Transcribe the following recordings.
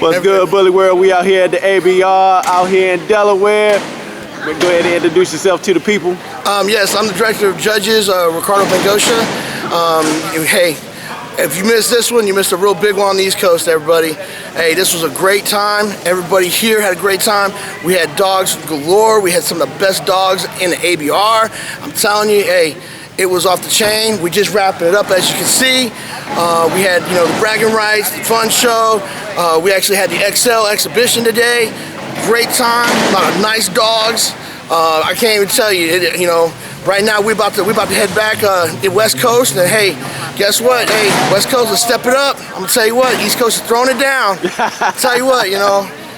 What's good, Bully World? We out here at the ABR, out here in Delaware. Go ahead and introduce yourself to the people. Yes, I'm the Director of Judges, Ricardo Bengochea. Hey, if you missed this one, you missed a real big one on the East Coast, everybody. Hey, this was a great time. Everybody here had a great time. We had dogs galore. We had some of the best dogs in the ABR. I'm telling you, hey, it was off the chain. We just wrapping it up, as you can see. We had, the bragging rights, the fun show. We actually had the XL exhibition today. Great time, a lot of nice dogs. I can't even tell you, right now we're about to head back in West Coast, and hey, guess what? Hey, West Coast will step it up. I'm gonna tell you what, East Coast is throwing it down. Tell you what,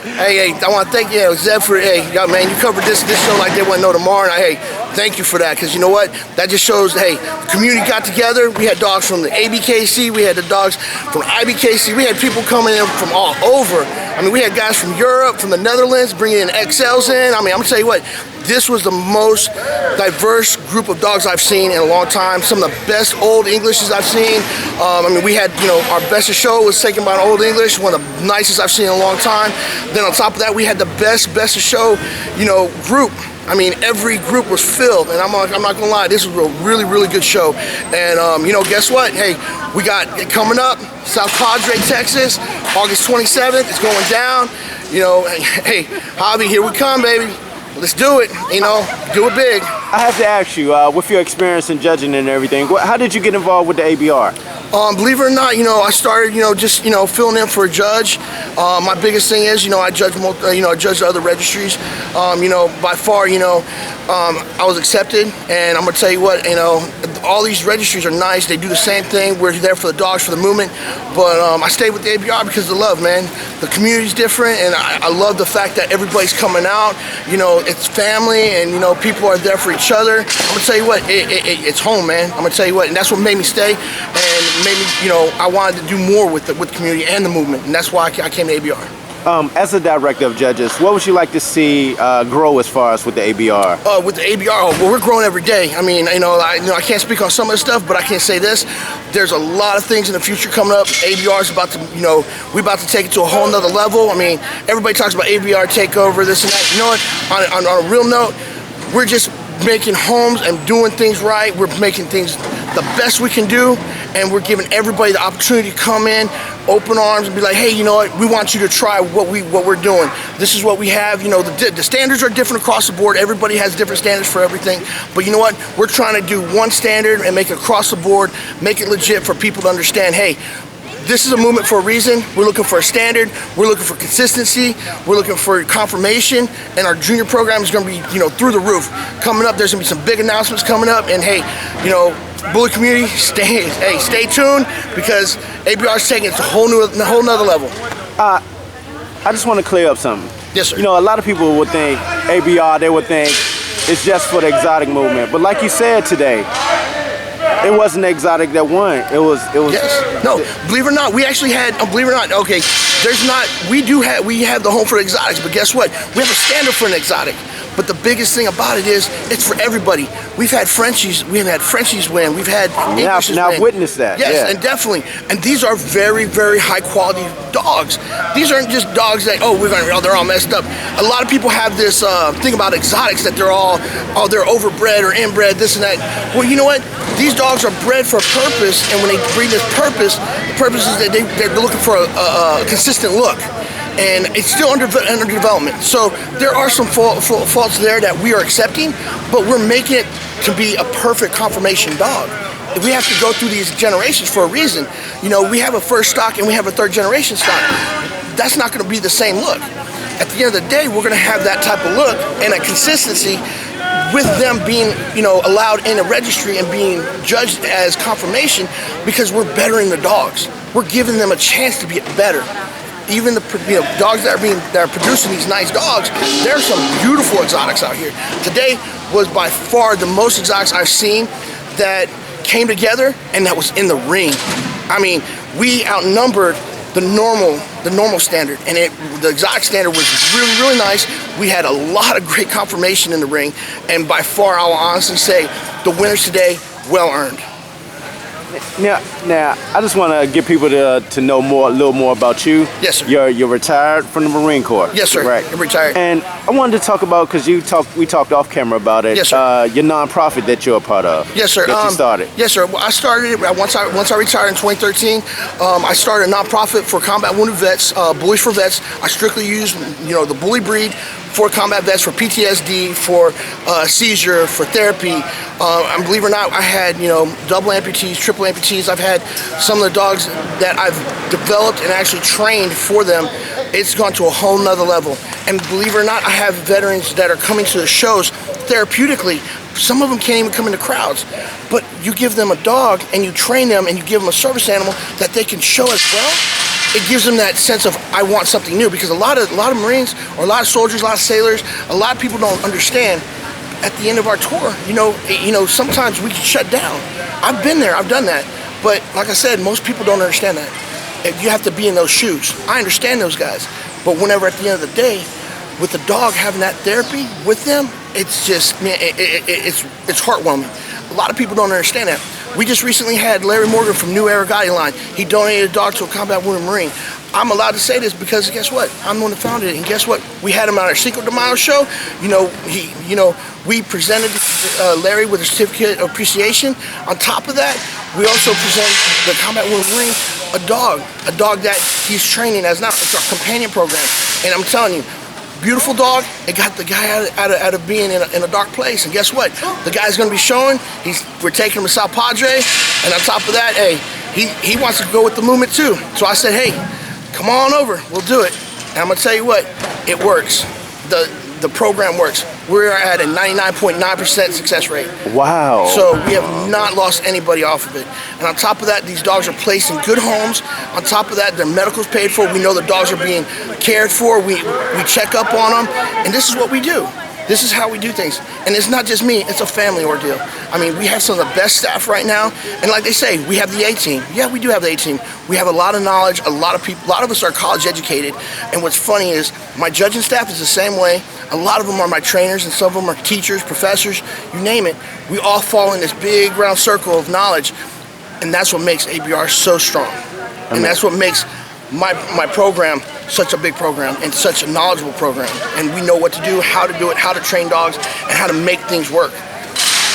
Hey, I want to thank you, Zeb, for, man, you covered this show like they wouldn't know tomorrow, and hey, thank you for that, because you know what? That just shows, hey, the community got together. We had dogs from the ABKC, we had the dogs from IBKC, we had people coming in from all over. I mean, we had guys from Europe, from the Netherlands, bringing in XLs in. I mean, I'm gonna tell you what, this was the most diverse group of dogs I've seen in a long time. Some of the best Old Englishes I've seen. I mean, we had, our best of show was taken by an Old English, one of the nicest I've seen in a long time. Then on top of that, we had the best of show, group. I mean, every group was filled, and I'm not gonna lie, this was a really, really good show. And guess what? Hey, we got it coming up, South Padre, Texas, August 27th. It's going down. Hey, Hobby, here we come, baby. Let's do it, do it big. I have to ask you, with your experience in judging and everything, how did you get involved with the ABR? Believe it or not, I started, just, filling in for a judge. My biggest thing is, I judge, I judge other registries. By far, I was accepted, and I'm gonna tell you what, all these registries are nice. They do the same thing. We're there for the dogs, for the movement. But I stayed with the ABR because of the love, man. The community's different, and I love the fact that everybody's coming out. It's family, and people are there for each other. I'm gonna tell you what, it's home, man. I'm gonna tell you what, and that's what made me stay, and made me, I wanted to do more with the community and the movement, and that's why I came to ABR. As a director of judges, what would you like to see grow as far as with the ABR? With the ABR, well, we're growing every day. I mean, I can't speak on some of the stuff, but I can say this: there's a lot of things in the future coming up. ABR is about to, we're about to take it to a whole nother level. I mean, everybody talks about ABR takeover, this and that. You know what? On a real note, we're just making homes and doing things right. We're making things the best we can do, and we're giving everybody the opportunity to come in, open arms, and be like, hey, you know what? We want you to try what we're doing. This is what we have. The standards are different across the board. Everybody has different standards for everything. But you know what? We're trying to do one standard and make it across the board, make it legit for people to understand, hey, this is a movement for a reason. We're looking for a standard. We're looking for consistency. We're looking for confirmation. And our junior program is going to be, through the roof. Coming up, there's going to be some big announcements coming up. And hey, Bully community, stay tuned, because ABR is taking it to a whole nother level. I just want to clear up something. Yes, sir. A lot of people would think ABR, they would think it's just for the exotic movement. But like you said today, it wasn't the exotic that won. It was. Yes. No. Believe it or not, we actually had. Believe it or not, okay. There's not. We have the home for the exotics, but guess what? We have a standard for an exotic. But the biggest thing about it is, it's for everybody. We've had Frenchies. We've had Frenchies win. We've had Englishes now win. Witness that. Yes, yeah. and definitely. And these are very, very high quality dogs. These aren't just dogs that they're all messed up. A lot of people have this thing about exotics that they're overbred or inbred, this and that. Well, you know what? These dogs are bred for a purpose, and when they breed this purpose, the purpose is that they're looking for a consistent look. And it's still under development. So there are some faults there that we are accepting, but we're making it to be a perfect conformation dog. We have to go through these generations for a reason. We have a first stock and we have a third generation stock. That's not gonna be the same look. At the end of the day, we're gonna have that type of look and a consistency with them being, allowed in a registry and being judged as conformation, because we're bettering the dogs. We're giving them a chance to get better. Even the dogs that are producing these nice dogs, there are some beautiful exotics out here. Today was by far the most exotics I've seen that came together and that was in the ring. I mean, we outnumbered the normal standard, and the exotic standard was really, really nice. We had a lot of great confirmation in the ring, and by far, I will honestly say, the winners today, well earned. Now, I just want to get people to know a little more about you. Yes, sir. You're retired from the Marine Corps. Yes, sir. Right. I'm retired. And I wanted to talk about, because we talked off camera about it. Yes, sir. Your nonprofit that you're a part of. Yes, sir. That you started. Yes, sir. Well, I started it once I retired in 2013. I started a nonprofit for combat wounded vets, bullies for vets. I strictly use the bully breed for combat vets, for PTSD, for seizure, for therapy. And believe it or not, I had double amputees, triple amputees. I've had some of the dogs that I've developed and actually trained for them. It's gone to a whole nother level. And believe it or not, I have veterans that are coming to the shows therapeutically. Some of them can't even come into crowds, but you give them a dog and you train them and you give them a service animal that they can show as well. It gives them that sense of, I want something new, because a lot of Marines or a lot of soldiers, a lot of sailors, a lot of people don't understand. At the end of our tour, sometimes we can shut down. I've been there, I've done that, but like I said, most people don't understand that. You have to be in those shoes. I understand those guys, but whenever at the end of the day, with the dog having that therapy with them, it's just, man, it's heartwarming. A lot of people don't understand that. We just recently had Larry Morgan from New Era Guiding Line. He donated a dog to a combat wounded Marine. I'm allowed to say this because guess what? I'm the one that founded it, and guess what? We had him on our Cinco de Mayo show. We presented Larry with a certificate of appreciation. On top of that, we also present the combat wounded Marine a dog that he's training as now. It's our companion program, and I'm telling you, beautiful dog. It got the guy out of being in a dark place. And guess what? The guy's going to be showing. We're taking him to South Padre. And on top of that, hey, he wants to go with the movement too. So I said, hey, come on over. We'll do it. And I'm going to tell you what, it works. The program works. We're at a 99.9% success rate. Wow. So we have not lost anybody off of it. And on top of that, these dogs are placed in good homes. On top of that, their medical's paid for. We know the dogs are being cared for. We check up on them. And this is what we do. This is how we do things. And it's not just me, it's a family ordeal. I mean, we have some of the best staff right now. And like they say, we have the A-team. Yeah, we do have the A-team. We have a lot of knowledge, a lot of us are college educated. And what's funny is my judging staff is the same way. A lot of them are my trainers, and some of them are teachers, professors, you name it. We all fall in this big round circle of knowledge. And that's what makes ABR so strong. And that's what makes my program such a big program and such a knowledgeable program. And we know what to do, how to train dogs, and how to make things work.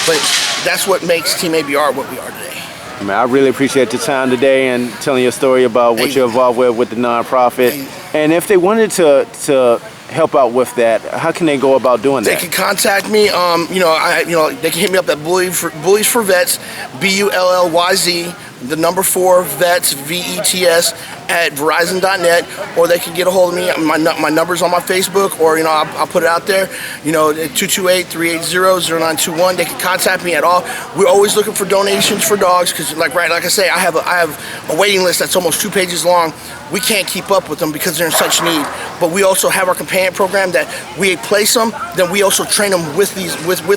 But that's what makes Team ABR what we are today. Man, I really appreciate your time today and telling your story about what you're involved with the nonprofit. And if they wanted to help out with that, how can they go about doing that? They can contact me. They can hit me up at Bullies for Vets, BULLYZ, the number 4 vets, VETS, at Verizon.net, or they can get a hold of me. My number's on my Facebook, or I'll put it out there. 228-380-0921. They can contact me at all. We're always looking for donations for dogs, because like I say, I have a waiting list that's almost 2 pages long. We can't keep up with them because they're in such need. But we also have our companion program that we place them, then we also train them with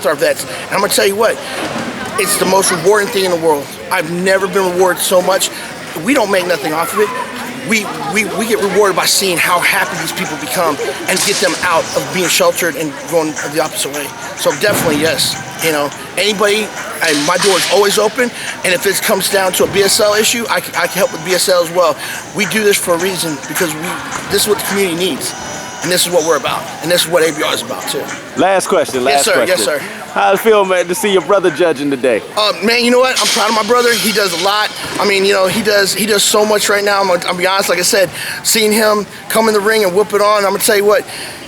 our vets. And I'm gonna tell you what, it's the most rewarding thing in the world. I've never been rewarded so much. We don't make nothing off of it. We get rewarded by seeing how happy these people become and get them out of being sheltered and going the opposite way. So definitely, yes. Anybody, my door is always open. And if it comes down to a BSL issue, I can help with BSL as well. We do this for a reason, because this is what the community needs. And this is what we're about. And this is what ABR is about too. Last question. Yes, sir. How does it feel, man, to see your brother judging today? Man, you know what? I'm proud of my brother. He does a lot. I mean, he does so much right now. I'm gonna be honest, like I said, seeing him come in the ring and whoop it on, I'm gonna tell you what,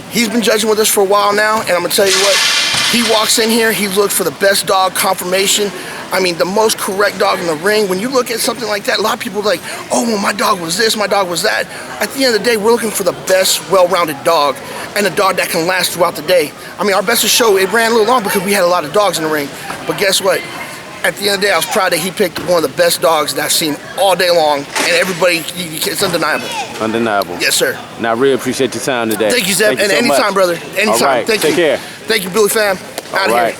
he's been judging with us for a while now, and I'm gonna tell you what, he walks in here, he looks for the best dog confirmation. I mean, the most correct dog in the ring. When you look at something like that, a lot of people are like, oh, well, my dog was this, my dog was that. At the end of the day, we're looking for the best, well-rounded dog, and a dog that can last throughout the day. I mean, our best of show, it ran a little long because we had a lot of dogs in the ring. But guess what? At the end of the day, I was proud that he picked one of the best dogs that I've seen all day long, and everybody, it's undeniable. Undeniable. Yes, sir. And I really appreciate your time today. Thank you, Zeb. And so anytime, much. brother. Anytime. All right. Thank Take you. care. Thank you, Billy fam. Out of here.